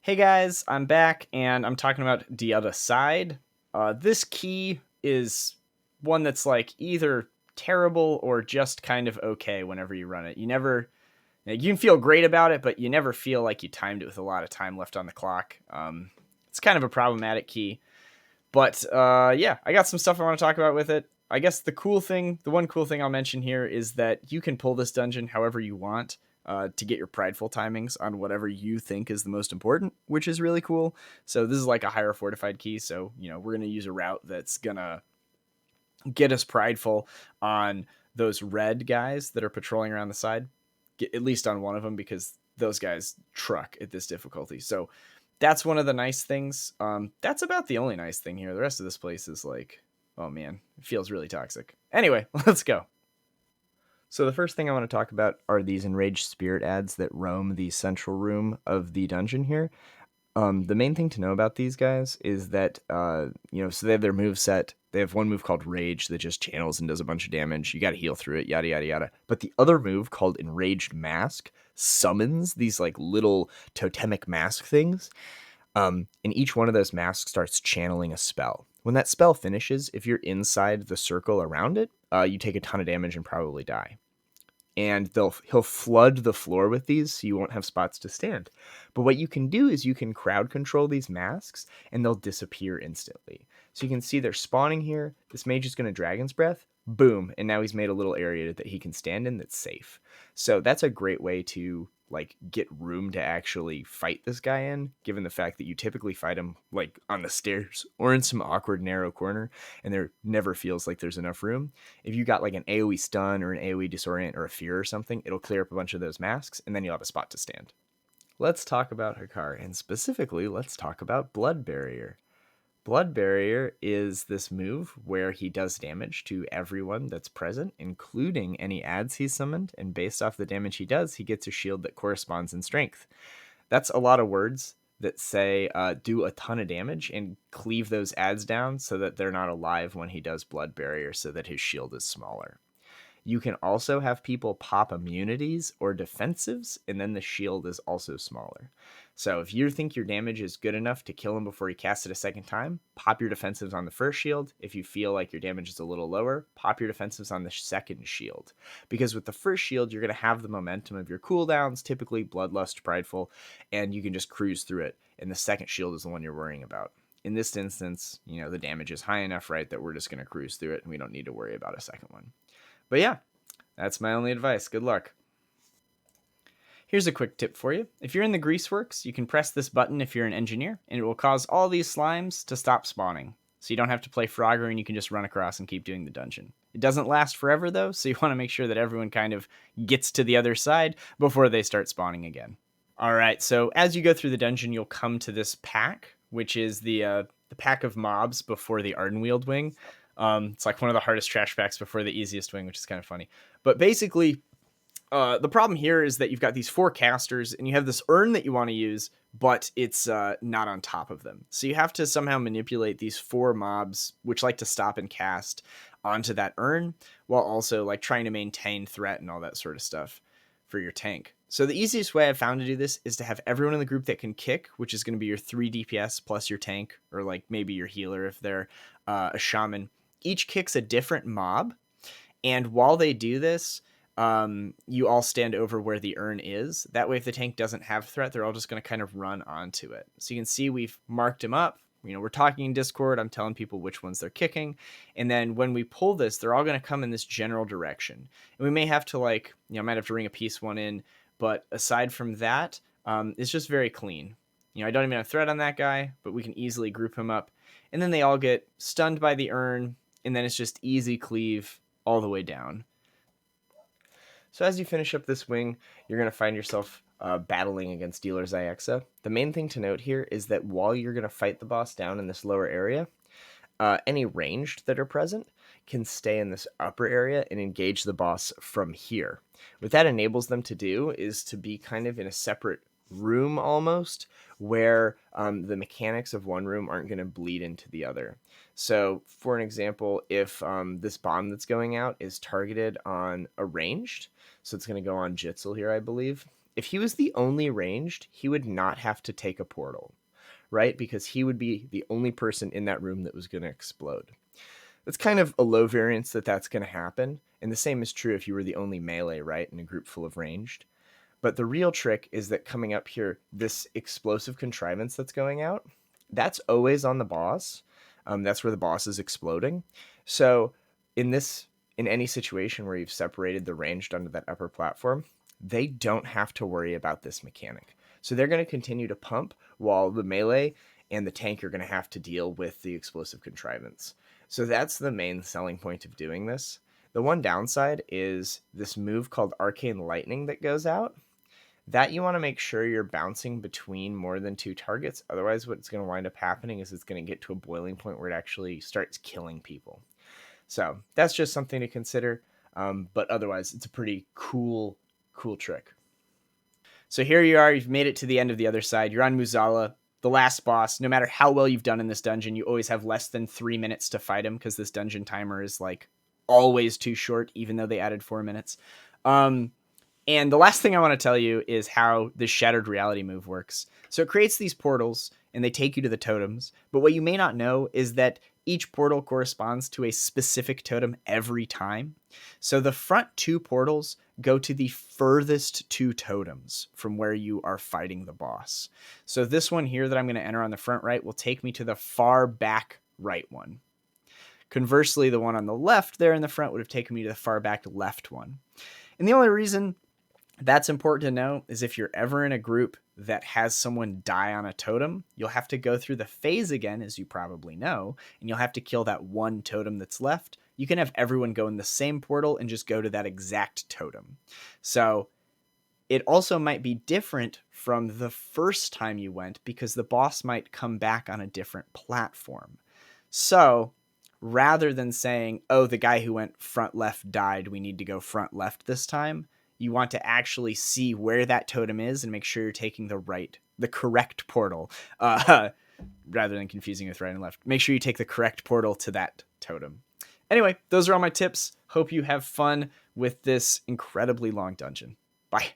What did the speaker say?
Hey guys, I'm back and I'm talking about the other side. This key is one that's like either terrible or just kind of okay whenever you run it. You can feel great about it, but you never feel like you timed it with a lot of time left on the clock. It's kind of a problematic key. But yeah, I got some stuff I want to talk about with it. I guess the one cool thing I'll mention here is that you can pull this dungeon however you want to get your prideful timings on whatever you think is the most important, which is really cool. So this is like a higher fortified key. So, we're going to use a route that's going to get us prideful on those red guys that are patrolling around the side, at least on one of them, because those guys truck at this difficulty. So that's one of the nice things. That's about the only nice thing here. The rest of this place is like, oh man, it feels really toxic. Anyway, let's go. So the first thing I want to talk about are these Enraged Spirit ads that roam the central room of the dungeon here. The main thing to know about these guys is that, so they have their move set. They have one move called Rage that just channels and does a bunch of damage. You got to heal through it, yada, yada, yada. But the other move called Enraged Mask summons these like little totemic mask things. And each one of those masks starts channeling a spell. When that spell finishes, if you're inside the circle around it, you take a ton of damage and probably die. And he'll flood the floor with these so you won't have spots to stand. But what you can do is you can crowd control these masks and they'll disappear instantly. So you can see they're spawning here. This mage is going to Dragon's Breath. Boom. And now he's made a little area that he can stand in that's safe. So that's a great way to like get room to actually fight this guy in, given the fact that you typically fight him like on the stairs or in some awkward narrow corner and there never feels like there's enough room. If you got like an AoE stun or an AoE disorient or a fear or something, it'll clear up a bunch of those masks and then you'll have a spot to stand. Let's talk about Hakar, and specifically let's talk about Blood Barrier. Blood Barrier is this move where he does damage to everyone that's present, including any ads he summoned, and based off the damage he does, he gets a shield that corresponds in strength. That's a lot of words that say do a ton of damage and cleave those ads down so that they're not alive when he does Blood Barrier so that his shield is smaller. You can also have people pop immunities or defensives, and then the shield is also smaller. So if you think your damage is good enough to kill him before he casts it a second time, pop your defensives on the first shield. If you feel like your damage is a little lower, pop your defensives on the second shield. Because with the first shield, you're going to have the momentum of your cooldowns, typically Bloodlust, Prideful, and you can just cruise through it. And the second shield is the one you're worrying about. In this instance, the damage is high enough, right, that we're just going to cruise through it, and we don't need to worry about a second one. But yeah, that's my only advice. Good luck. Here's a quick tip for you. If you're in the Greaseworks, you can press this button if you're an engineer, and it will cause all these slimes to stop spawning. So you don't have to play Frogger and you can just run across and keep doing the dungeon. It doesn't last forever though, so you want to make sure that everyone kind of gets to the other side before they start spawning again. Alright, so as you go through the dungeon, you'll come to this pack, which is the pack of mobs before the Ardenweald wing. It's like one of the hardest trash packs before the easiest wing, which is kind of funny. But basically, the problem here is that you've got these 4 casters and you have this urn that you want to use, but it's not on top of them. So you have to somehow manipulate these 4 mobs, which like to stop and cast, onto that urn, while also like trying to maintain threat and all that sort of stuff for your tank. So the easiest way I've found to do this is to have everyone in the group that can kick, which is going to be your 3 DPS plus your tank, or like maybe your healer if they're a shaman. Each kicks a different mob, and while they do this, you all stand over where the urn is. That way, if the tank doesn't have threat, they're all just going to kind of run onto it. So you can see we've marked them up. We're talking in Discord. I'm telling people which ones they're kicking. And then when we pull this, they're all going to come in this general direction. And we may have to might have to ring a piece one in. But aside from that, it's just very clean. I don't even have threat on that guy, but we can easily group him up. And then they all get stunned by the urn. And then it's just easy cleave all the way down. So as you finish up this wing, you're going to find yourself battling against Dealer's Aixa. The main thing to note here is that while you're going to fight the boss down in this lower area, any ranged that are present can stay in this upper area and engage the boss from here. What that enables them to do is to be kind of in a separate room almost, where the mechanics of one room aren't going to bleed into the other. So for an example, if this bomb that's going out is targeted on a ranged, so it's going to go on Jitzel here, I believe, if he was the only ranged, he would not have to take a portal, right? Because he would be the only person in that room that was going to explode. It's kind of a low variance that that's going to happen. And the same is true if you were the only melee, right, in a group full of ranged. But the real trick is that coming up here, this explosive contrivance that's going out, that's always on the boss. That's where the boss is exploding. So in any situation where you've separated the ranged onto that upper platform, they don't have to worry about this mechanic. So they're going to continue to pump while the melee and the tank are going to have to deal with the explosive contrivance. So that's the main selling point of doing this. The one downside is this move called Arcane Lightning that goes out. That you want to make sure you're bouncing between more than 2 targets. Otherwise, what's going to wind up happening is it's going to get to a boiling point where it actually starts killing people. So that's just something to consider. But otherwise, it's a pretty cool trick. So here you are. You've made it to the end of the other side. You're on Muzala, the last boss. No matter how well you've done in this dungeon, you always have less than 3 minutes to fight him because this dungeon timer is like always too short, even though they added 4 minutes. And the last thing I want to tell you is how the Shattered Reality move works. So it creates these portals, and they take you to the totems. But what you may not know is that each portal corresponds to a specific totem every time. So the front 2 portals go to the furthest 2 totems from where you are fighting the boss. So this one here that I'm going to enter on the front right will take me to the far back right one. Conversely, the one on the left there in the front would have taken me to the far back left one. And the only reason that's important to know is if you're ever in a group that has someone die on a totem, you'll have to go through the phase again, as you probably know, and you'll have to kill that one totem that's left. You can have everyone go in the same portal and just go to that exact totem. So it also might be different from the first time you went because the boss might come back on a different platform. So rather than saying, oh, the guy who went front left died, we need to go front left this time, you want to actually see where that totem is and make sure you're taking the correct portal, rather than confusing with right and left. Make sure you take the correct portal to that totem. Anyway, those are all my tips. Hope you have fun with this incredibly long dungeon. Bye.